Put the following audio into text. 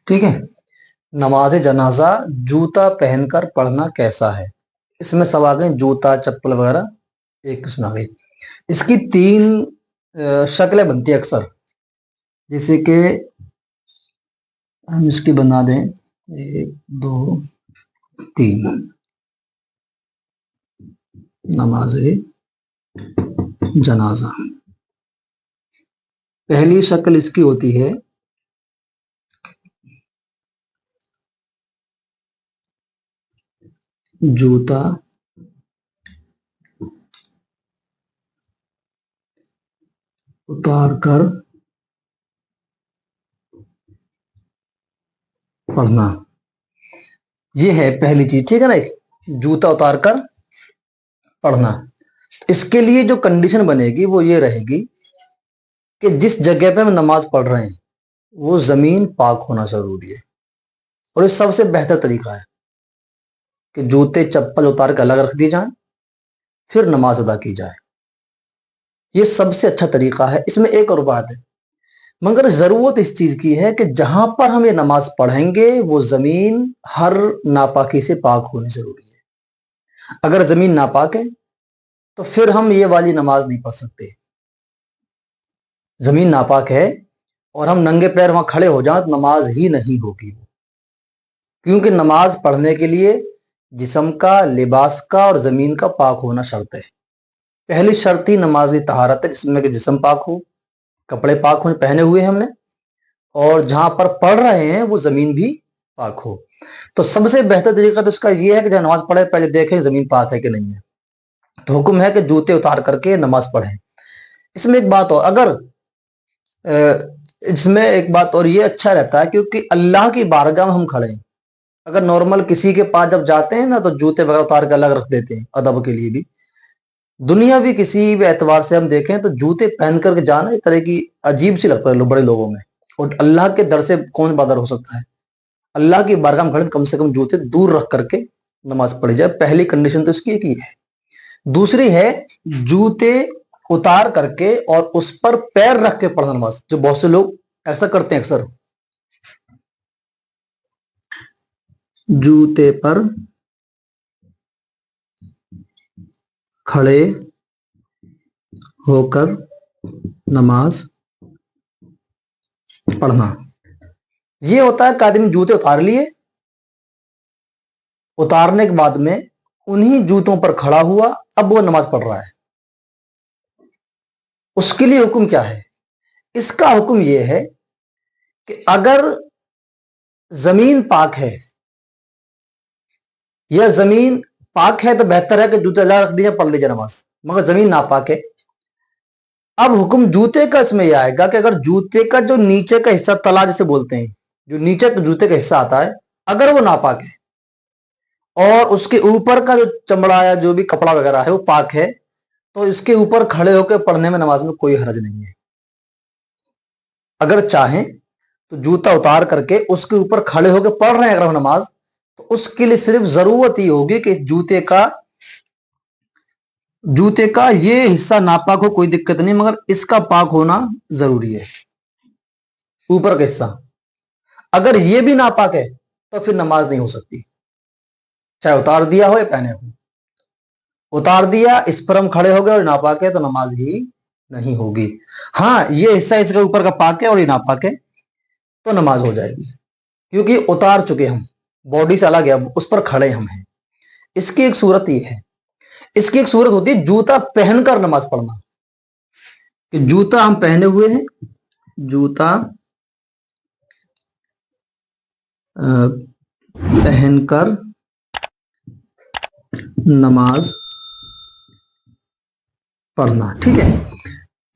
ٹھیک ہے، نماز جنازہ جوتا پہن کر پڑھنا کیسا ہے؟ اس میں سب آ گئے، جوتا چپل وغیرہ ایک قسم آ گئی۔ اس کی تین شکلیں بنتی ہیں اکثر، جیسے کہ ہم اس کی بنا دیں 1 2 3 نماز جنازہ۔ پہلی شکل اس کی ہوتی ہے جوتا اتار کر پڑھنا، یہ ہے پہلی چیز، ٹھیک ہے نا، ایک جوتا اتار کر پڑھنا۔ اس کے لیے جو کنڈیشن بنے گی وہ یہ رہے گی کہ جس جگہ پہ ہم نماز پڑھ رہے ہیں وہ زمین پاک ہونا ضروری ہے، اور یہ سب سے بہتر طریقہ ہے کہ جوتے چپل اتار کے الگ رکھ دیے جائیں پھر نماز ادا کی جائے، یہ سب سے اچھا طریقہ ہے۔ اس میں ایک اور بات ہے، مگر ضرورت اس چیز کی ہے کہ جہاں پر ہم یہ نماز پڑھیں گے وہ زمین ہر ناپاکی سے پاک ہونی ضروری ہے۔ اگر زمین ناپاک ہے تو پھر ہم یہ والی نماز نہیں پڑھ سکتے۔ زمین ناپاک ہے اور ہم ننگے پیر وہاں کھڑے ہو جائیں تو نماز ہی نہیں ہوگی، کیونکہ نماز پڑھنے کے لیے جسم کا، لباس کا اور زمین کا پاک ہونا شرط ہے۔ پہلی شرط ہی نماز کی طہارت ہے، جس میں کہ جسم پاک ہو، کپڑے پاک ہو پہنے ہوئے ہم نے، اور جہاں پر پڑھ رہے ہیں وہ زمین بھی پاک ہو۔ تو سب سے بہتر طریقہ تو اس کا یہ ہے کہ جب نماز پڑھے پہلے دیکھیں زمین پاک ہے کہ نہیں ہے، تو حکم ہے کہ جوتے اتار کر کے نماز پڑھیں۔ اس میں ایک بات اور، اگر اس میں ایک بات اور یہ اچھا رہتا ہے کیونکہ اللہ کی بارگاہ میں ہم کھڑے ہیں۔ اگر نارمل کسی کے پاس جب جاتے ہیں نا تو جوتے وغیرہ اتار کے الگ رکھ دیتے ہیں ادب کے لیے بھی، دنیا بھی کسی بھی اعتبار سے ہم دیکھیں تو جوتے پہن کر کے جانا ایک طرح کی عجیب سی لگتا ہے بڑے لوگوں میں، اور اللہ کے در سے کون بادر ہو سکتا ہے؟ اللہ کی بارگاہ میں کھڑے کم سے کم جوتے دور رکھ کر کے نماز پڑھی جائے، پہلی کنڈیشن تو اس کی ایک ہی ہے۔ دوسری ہے جوتے اتار کر کے اور اس پر پیر رکھ کے پڑھنا نماز، جو بہت سے لوگ ایسا کرتے ہیں، اکثر جوتے پر کھڑے ہو کر نماز پڑھنا۔ یہ ہوتا ہے کہ آدمی جوتے اتار لیے، اتارنے کے بعد میں انہی جوتوں پر کھڑا ہوا، اب وہ نماز پڑھ رہا ہے۔ اس کے لیے حکم کیا ہے؟ اس کا حکم یہ ہے کہ اگر زمین پاک ہے یا زمین پاک ہے تو بہتر ہے کہ جوتے لا رکھ دیجیے، پڑھ لیجیے نماز، مگر زمین ناپاک ہے، اب حکم جوتے کا اس میں یہ آئے گا کہ اگر جوتے کا جو نیچے کا حصہ، تلا جسے بولتے ہیں، جو نیچے جوتے کا حصہ آتا ہے، اگر وہ ناپاک ہے اور اس کے اوپر کا جو چمڑا یا جو بھی کپڑا وغیرہ ہے وہ پاک ہے، تو اس کے اوپر کھڑے ہو کے پڑھنے میں نماز میں کوئی حرج نہیں ہے۔ اگر چاہیں تو جوتا اتار کر کے اس کے اوپر کھڑے ہو کے پڑھ رہے ہیں اگر نماز، تو اس کے لیے صرف ضرورت ہی ہوگی کہ جوتے کا یہ حصہ ناپاک ہو، کوئی دقت نہیں، مگر اس کا پاک ہونا ضروری ہے، اوپر کا حصہ۔ اگر یہ بھی ناپاک ہے تو پھر نماز نہیں ہو سکتی، چاہے اتار دیا ہو یا پہنے ہو۔ اتار دیا، اس پر ہم کھڑے ہو گئے اور ناپاک ہے تو نماز ہی نہیں ہوگی۔ ہاں، یہ حصہ اس کے اوپر کا پاک ہے اور یہ ناپاک ہے تو نماز ہو جائے گی، کیونکہ اتار چکے ہم، باڈی سے الگ ہے، اس پر کھڑے ہم ہیں۔ اس کی ایک صورت یہ ہے، اس کی ایک صورت ہوتی ہے جوتا پہن کر نماز پڑھنا، کہ جوتا ہم پہنے ہوئے ہیں، جوتا پہن کر نماز پڑھنا، ٹھیک ہے۔